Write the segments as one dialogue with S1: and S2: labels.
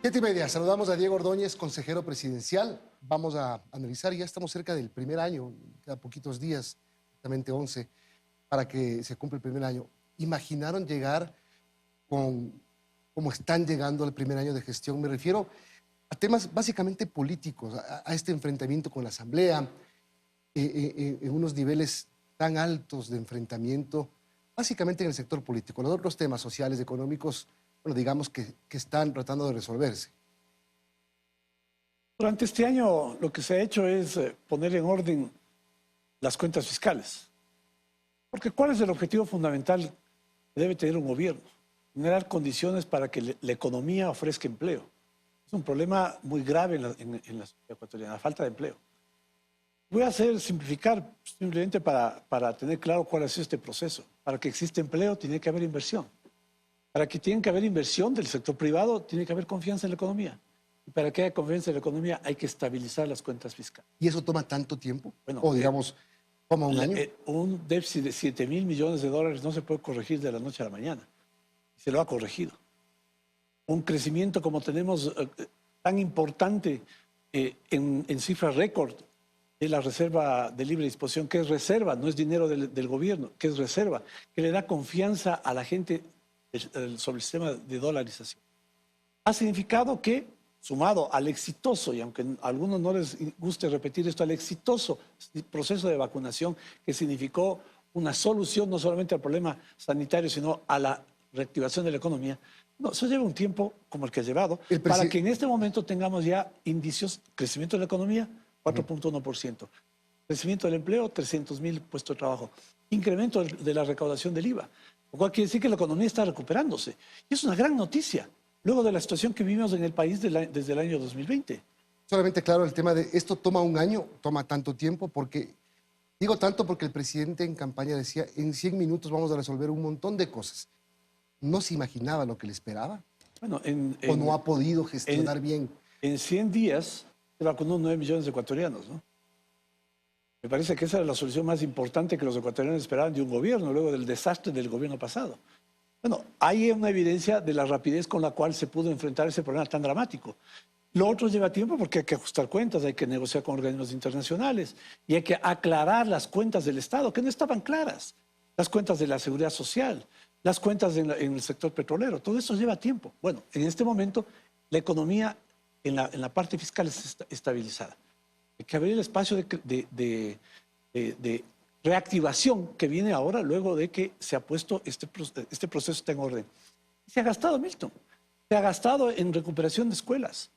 S1: 7:30, saludamos a Diego Ordóñez, consejero presidencial. Vamos a analizar, ya estamos cerca del primer año, quedan poquitos días, exactamente 11, para que se cumpla el primer año. ¿Imaginaron llegar como están llegando al primer año de gestión? Me refiero a temas básicamente políticos, a este enfrentamiento con la Asamblea, en unos niveles tan altos de enfrentamiento, básicamente en el sector político. Los otros temas sociales, económicos, bueno, digamos que están tratando de resolverse.
S2: Durante este año lo que se ha hecho es poner en orden las cuentas fiscales. Porque ¿cuál es el objetivo fundamental que debe tener un gobierno? Generar condiciones para que la economía ofrezca empleo. Es un problema muy grave en la sociedad ecuatoriana, la falta de empleo. Voy a simplificar simplemente para tener claro cuál es este proceso. Para que exista empleo tiene que haber inversión. Para que tiene que haber inversión del sector privado tiene que haber confianza en la economía. Y para que haya confianza en la economía hay que estabilizar las cuentas fiscales.
S1: ¿Y eso toma tanto tiempo?
S2: Bueno,
S1: o digamos, toma un año.
S2: Un déficit de 7.000 millones de dólares no se puede corregir de la noche a la mañana. Se lo ha corregido. Un crecimiento como tenemos tan importante en cifras récord de la reserva de libre disposición, que es reserva, no es dinero del gobierno, que es reserva, que le da confianza a la gente sobre el sistema de dolarización. Ha significado que, sumado al exitoso, y aunque a algunos no les guste repetir esto, al exitoso proceso de vacunación que significó una solución no solamente al problema sanitario, sino a la reactivación de la economía, no, eso lleva un tiempo como el que ha llevado, para que en este momento tengamos ya indicios, crecimiento de la economía, 4.1%, crecimiento del empleo, 300.000 puestos de trabajo, incremento de la recaudación del IVA, lo cual quiere decir que la economía está recuperándose. Y es una gran noticia, luego de la situación que vivimos en el país desde el año 2020.
S1: Solamente claro el tema de esto toma un año, toma tanto tiempo, porque digo tanto porque el presidente en campaña decía en 100 minutos vamos a resolver un montón de cosas. ¿No se imaginaba lo que le esperaba?
S2: Bueno,
S1: ¿O no ha podido gestionar bien?
S2: En 100 días se vacunó 9 millones de ecuatorianos, ¿no? Me parece que esa era la solución más importante que los ecuatorianos esperaban de un gobierno, luego del desastre del gobierno pasado. Bueno, hay una evidencia de la rapidez con la cual se pudo enfrentar ese problema tan dramático. Lo otro lleva tiempo porque hay que ajustar cuentas, hay que negociar con organismos internacionales y hay que aclarar las cuentas del Estado, que no estaban claras. Las cuentas de la seguridad social, las cuentas en el sector petrolero, todo eso lleva tiempo. Bueno, en este momento la economía en la parte fiscal está estabilizada. Hay que abrir el espacio de reactivación que viene ahora luego de que se ha puesto este proceso está en orden. Se ha gastado, Milton, se ha gastado en recuperación de escuelas,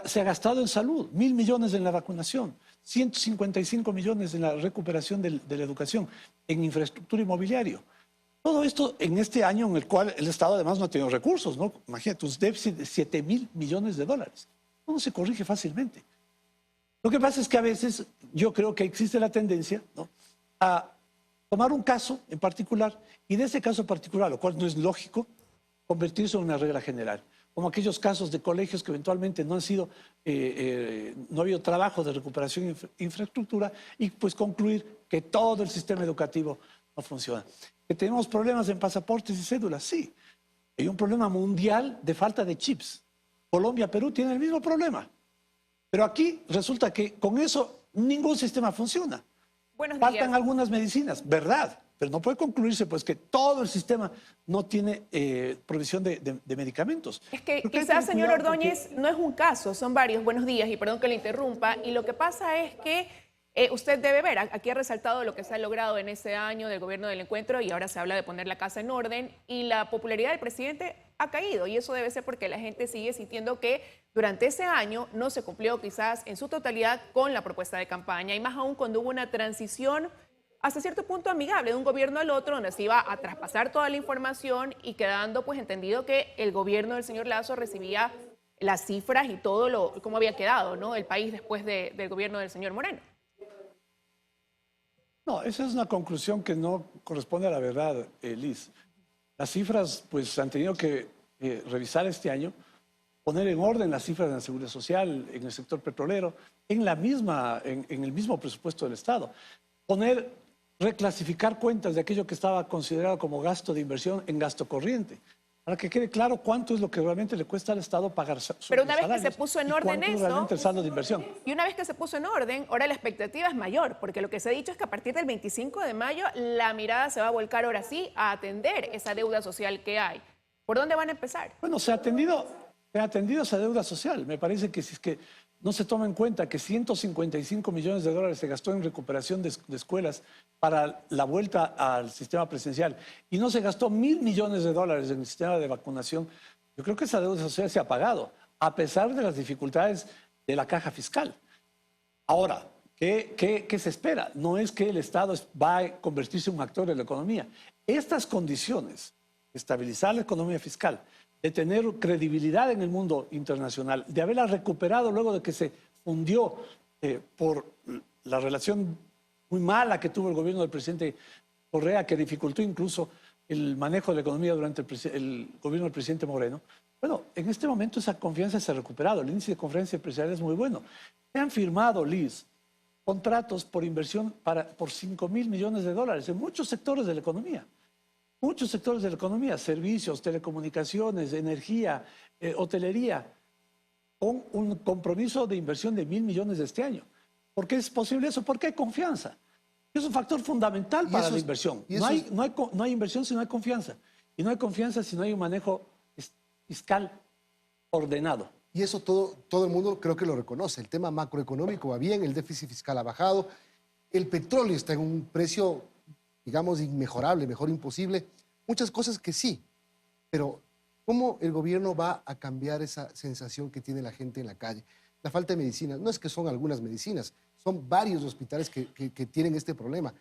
S2: se ha gastado en salud, 1.000 millones en la vacunación, 155 millones en la recuperación de la educación, en infraestructura inmobiliaria. Todo esto en este año en el cual el Estado además no ha tenido recursos, ¿no? Imagínate, un déficit de 7.000 millones de dólares. No se corrige fácilmente. Lo que pasa es que a veces yo creo que existe la tendencia, ¿no?, a tomar un caso en particular y de ese caso particular, lo cual no es lógico, convertirse en una regla general. Como aquellos casos de colegios que eventualmente no han sido, no ha habido trabajo de recuperación de infraestructura y pues concluir que todo el sistema educativo no funciona. ¿Que tenemos problemas en pasaportes y cédulas? Sí. Hay un problema mundial de falta de chips. Colombia, Perú tienen el mismo problema. Pero aquí resulta que con eso ningún sistema funciona. Faltan algunas medicinas, verdad, pero no puede concluirse pues que todo el sistema no tiene provisión de medicamentos.
S3: Es que quizás, señor Ordóñez, no es un caso, son varios. Buenos días y perdón que le interrumpa. Y lo que pasa es que usted debe ver, aquí ha resaltado lo que se ha logrado en ese año del gobierno del encuentro y ahora se habla de poner la casa en orden y la popularidad del presidente ha caído y eso debe ser porque la gente sigue sintiendo que durante ese año no se cumplió quizás en su totalidad con la propuesta de campaña y más aún cuando hubo una transición hasta cierto punto amigable de un gobierno al otro donde se iba a traspasar toda la información y quedando pues entendido que el gobierno del señor Lazo recibía las cifras y todo cómo había quedado, ¿no?, el país después del gobierno del señor Moreno.
S2: No, esa es una conclusión que no corresponde a la verdad, Liz. Las cifras pues han tenido que revisar este año, poner en orden las cifras de la seguridad social, en el sector petrolero, en el mismo presupuesto del Estado. Reclasificar cuentas de aquello que estaba considerado como gasto de inversión en gasto corriente, para que quede claro cuánto es lo que realmente le cuesta al Estado pagar sus
S3: Pero una vez que se
S2: salarios
S3: puso en
S2: y
S3: orden
S2: cuánto es
S3: eso,
S2: realmente el saldo de inversión.
S3: y una vez que se puso en orden, ahora la expectativa es mayor, porque lo que se ha dicho es que a partir del 25 de mayo la mirada se va a volcar ahora sí a atender esa deuda social que hay. ¿Por dónde van a empezar?
S2: Bueno, se ha atendido esa deuda social. Me parece que si es que no se toma en cuenta que 155 millones de dólares se gastó en recuperación de escuelas para la vuelta al sistema presencial y no se gastó 1.000 millones de dólares en el sistema de vacunación, yo creo que esa deuda social se ha pagado, a pesar de las dificultades de la caja fiscal. Ahora, ¿qué se espera? No es que el Estado va a convertirse en un actor de la economía. Estas condiciones, estabilizar la economía fiscal, de tener credibilidad en el mundo internacional, de haberla recuperado luego de que se hundió por la relación muy mala que tuvo el gobierno del presidente Correa, que dificultó incluso el manejo de la economía durante el gobierno del presidente Moreno. Bueno, en este momento esa confianza se ha recuperado. El índice de confianza empresarial es muy bueno. Se han firmado, Liz, contratos por inversión por 5.000 millones de dólares en muchos sectores de la economía. Muchos sectores de la economía, servicios, telecomunicaciones, energía, hotelería, con un compromiso de inversión de 1.000 millones de este año. ¿Por qué es posible eso? Porque hay confianza. Es un factor fundamental para la inversión. No hay inversión si no hay confianza. Y no hay confianza si no hay un manejo fiscal ordenado.
S1: Y eso todo el mundo creo que lo reconoce. El tema macroeconómico va bien, el déficit fiscal ha bajado, el petróleo está en un precio, digamos, inmejorable, mejor imposible. Muchas cosas que sí, pero ¿cómo el gobierno va a cambiar esa sensación que tiene la gente en la calle? La falta de medicinas, no es que son algunas medicinas, son varios hospitales que tienen este problema.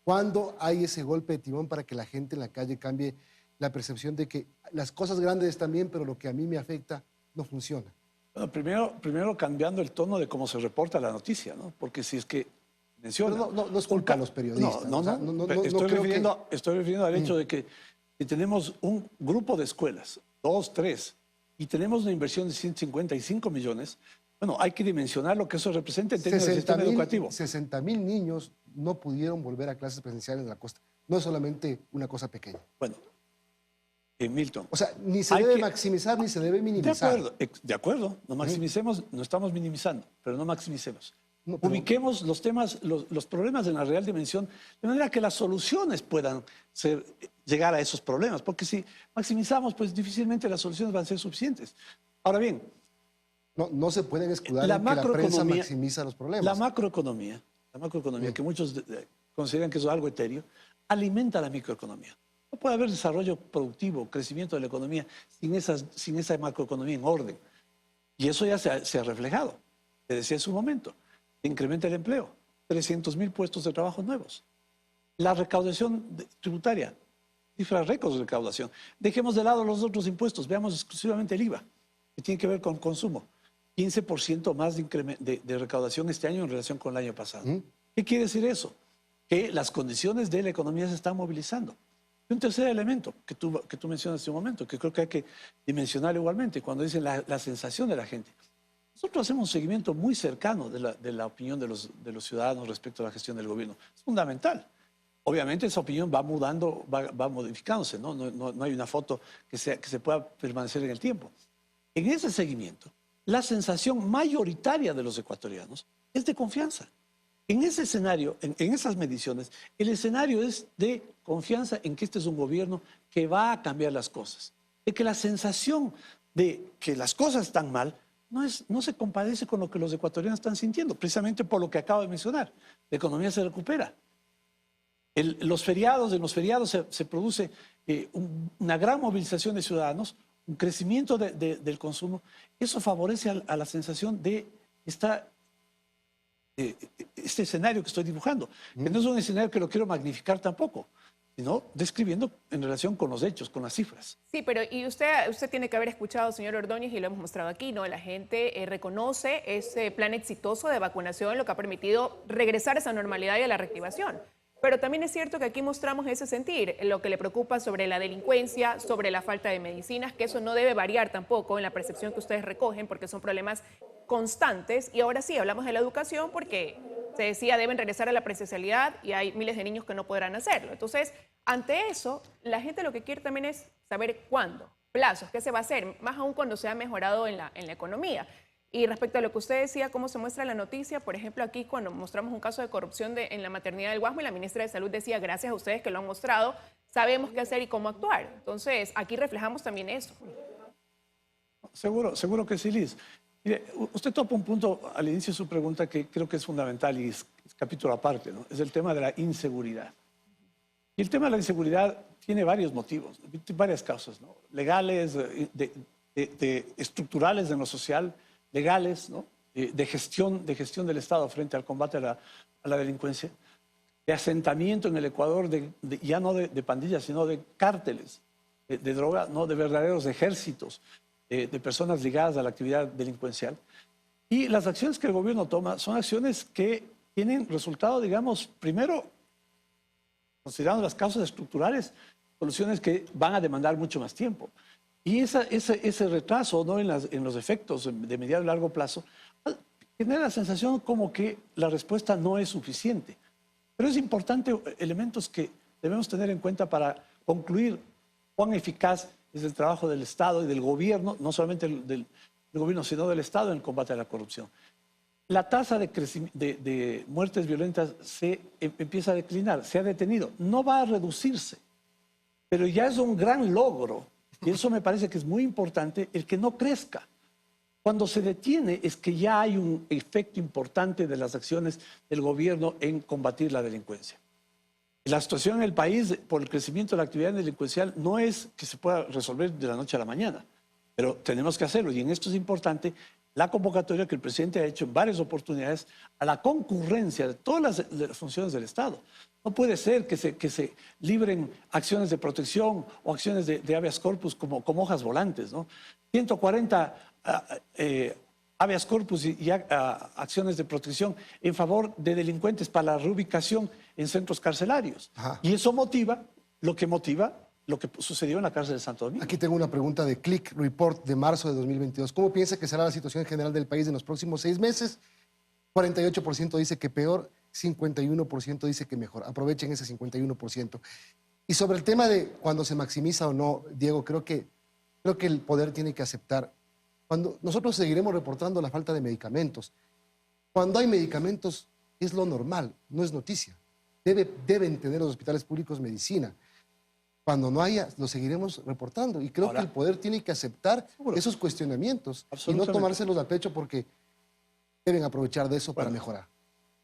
S1: ¿Cuándo hay ese golpe de timón para que la gente en la calle cambie la percepción de que las cosas grandes están bien, pero lo que a mí me afecta no funciona?
S2: Bueno, primero cambiando el tono de cómo se reporta la noticia, ¿no? Porque si es que menciona...
S1: No es culpa de los periodistas.
S2: Estoy refiriendo al hecho de que si tenemos un grupo de escuelas, 2, 3, y tenemos una inversión de 155 millones, bueno, hay que dimensionar lo que eso representa en términos del sistema educativo.
S1: 60.000 niños no pudieron volver a clases presenciales en la costa. No es solamente una cosa pequeña.
S2: Bueno, Milton.
S1: O sea, ni se debe maximizar ni se debe minimizar.
S2: De acuerdo. No maximicemos, no estamos minimizando, pero no maximicemos.
S1: No, pero...
S2: Ubiquemos los temas, los problemas en la real dimensión, de manera que las soluciones puedan llegar a esos problemas. Porque si maximizamos, pues difícilmente las soluciones van a ser suficientes. Ahora bien,
S1: no se pueden escudar en que la prensa maximiza los problemas.
S2: La macroeconomía, que muchos consideran que es algo etéreo, alimenta la microeconomía. No puede haber desarrollo productivo, crecimiento de la economía sin esa macroeconomía en orden. Y eso ya se ha reflejado. Te decía en su momento, incrementa el empleo, 300.000 puestos de trabajo nuevos. La recaudación tributaria, cifras récords de recaudación. Dejemos de lado los otros impuestos, veamos exclusivamente el IVA, que tiene que ver con consumo. 15% más de recaudación este año en relación con el año pasado. ¿Qué quiere decir eso? Que las condiciones de la economía se están movilizando. Y un tercer elemento que tú mencionas hace un momento, que creo que hay que dimensionar igualmente, cuando dicen la sensación de la gente. Nosotros hacemos un seguimiento muy cercano de la opinión de los ciudadanos respecto a la gestión del gobierno. Es fundamental. Obviamente esa opinión va mudando, va modificándose, ¿no? No hay una foto que se pueda permanecer en el tiempo. En ese seguimiento, la sensación mayoritaria de los ecuatorianos es de confianza. En ese escenario, en esas mediciones, el escenario es de confianza en que este es un gobierno que va a cambiar las cosas. De que la sensación de que las cosas están mal no se compadece con lo que los ecuatorianos están sintiendo, precisamente por lo que acabo de mencionar. La economía se recupera. En los feriados se produce una gran movilización de ciudadanos, un crecimiento del consumo. Eso favorece a la sensación de este escenario que estoy dibujando, que no es un escenario que lo quiero magnificar tampoco, sino describiendo en relación con los hechos, con las cifras.
S3: Sí, pero y usted tiene que haber escuchado, señor Ordóñez, y lo hemos mostrado aquí, ¿no? La gente reconoce ese plan exitoso de vacunación, lo que ha permitido regresar a esa normalidad y a la reactivación. Pero también es cierto que aquí mostramos ese sentir, lo que le preocupa sobre la delincuencia, sobre la falta de medicinas, que eso no debe variar tampoco en la percepción que ustedes recogen, porque son problemas constantes. Y ahora sí, hablamos de la educación porque se decía deben regresar a la presencialidad y hay miles de niños que no podrán hacerlo. Entonces, ante eso, la gente lo que quiere también es saber cuándo. plazos. ¿Qué se va a hacer? Más aún cuando se ha mejorado en la economía. Y respecto a lo que usted decía, cómo se muestra la noticia, por ejemplo, aquí cuando mostramos un caso de corrupción en la maternidad del Guasmo, y la ministra de Salud decía, gracias a ustedes que lo han mostrado, sabemos qué hacer y cómo actuar. Entonces, aquí reflejamos también eso.
S2: Seguro que sí, Liz. Mire, usted topa un punto al inicio de su pregunta que creo que es fundamental y es capítulo aparte, ¿no? Es el tema de la inseguridad. Y el tema de la inseguridad tiene varios motivos, varias causas, ¿no? Legales, estructurales en lo social, legales, ¿no? de gestión del Estado frente al combate a la delincuencia, de asentamiento en el Ecuador, ya no de pandillas, sino de cárteles de droga, ¿no? De verdaderos ejércitos de personas ligadas a la actividad delincuencial. Y las acciones que el gobierno toma son acciones que tienen resultado, digamos, primero, considerando las causas estructurales, soluciones que van a demandar mucho más tiempo. Y ese retraso, ¿no? en los efectos de mediano y largo plazo genera la sensación como que la respuesta no es suficiente. Pero es importante elementos que debemos tener en cuenta para concluir cuán eficaz es el trabajo del Estado y del gobierno, no solamente del gobierno, sino del Estado en el combate a la corrupción. La tasa de muertes violentas empieza a declinar, se ha detenido. No va a reducirse, pero ya es un gran logro. Y eso me parece que es muy importante, el que no crezca. Cuando se detiene es que ya hay un efecto importante de las acciones del gobierno en combatir la delincuencia. La situación en el país por el crecimiento de la actividad delincuencial no es que se pueda resolver de la noche a la mañana, pero tenemos que hacerlo. Y en esto es importante la convocatoria que el presidente ha hecho en varias oportunidades a la concurrencia de todas las funciones del Estado. No puede ser que se libren acciones de protección o acciones de habeas corpus como hojas volantes, ¿no? 140 habeas corpus y acciones de protección en favor de delincuentes para la reubicación en centros carcelarios. Ajá. Y eso motiva lo que sucedió en la cárcel de Santo Domingo.
S1: Aquí tengo una pregunta de Click Report de marzo de 2022. ¿Cómo piensa que será la situación general del país en los próximos 6 meses? 48% dice que peor, 51% dice que mejor. Aprovechen ese 51%. Y sobre el tema de cuando se maximiza o no, Diego, creo que el poder tiene que aceptar. Nosotros seguiremos reportando la falta de medicamentos. Cuando hay medicamentos es lo normal, no es noticia. Deben tener los hospitales públicos medicina. Cuando no haya, lo seguiremos reportando. Y creo que el poder tiene que aceptar esos cuestionamientos y no tomárselos a pecho porque deben aprovechar de eso para mejorar.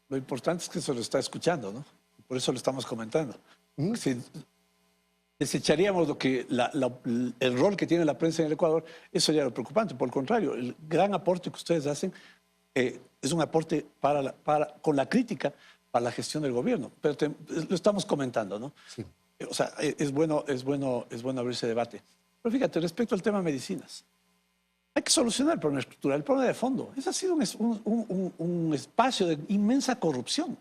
S2: Lo importante es que se lo está escuchando, ¿no? Por eso lo estamos comentando. Si desecharíamos el rol que tiene la prensa en el Ecuador, eso ya es preocupante. Por el contrario, el gran aporte que ustedes hacen es un aporte con la crítica para la gestión del gobierno. Pero lo estamos comentando, ¿no? Sí. O sea, es bueno abrir ese debate. Pero fíjate, respecto al tema de medicinas, hay que solucionar el problema estructural, el problema de fondo. Ese ha sido un espacio de inmensa corrupción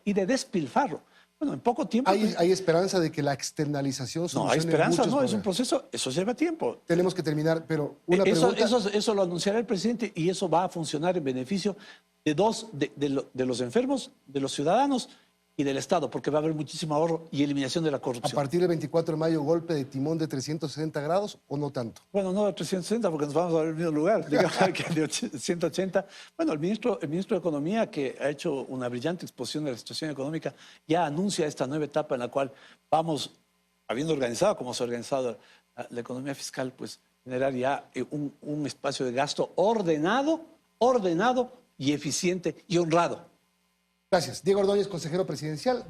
S2: y de despilfarro. Bueno, en poco tiempo...
S1: ¿Hay esperanza de que la externalización solucione?
S2: No, hay esperanza, no, es un proceso, eso lleva tiempo.
S1: Tenemos que terminar, pero una pregunta...
S2: Eso lo anunciará el presidente y eso va a funcionar en beneficio de los enfermos, de los ciudadanos y del Estado, porque va a haber muchísimo ahorro y eliminación de la corrupción.
S1: ¿A partir del 24 de mayo golpe de timón de 360 grados o no tanto?
S2: Bueno, no de 360 porque nos vamos a ver en el mismo lugar, digamos que de 180. Bueno, el ministro de Economía, que ha hecho una brillante exposición de la situación económica, ya anuncia esta nueva etapa en la cual vamos, habiendo organizado como se ha organizado la economía fiscal, pues generar ya un espacio de gasto ordenado y eficiente y honrado.
S1: Gracias. Diego Ordóñez, consejero presidencial.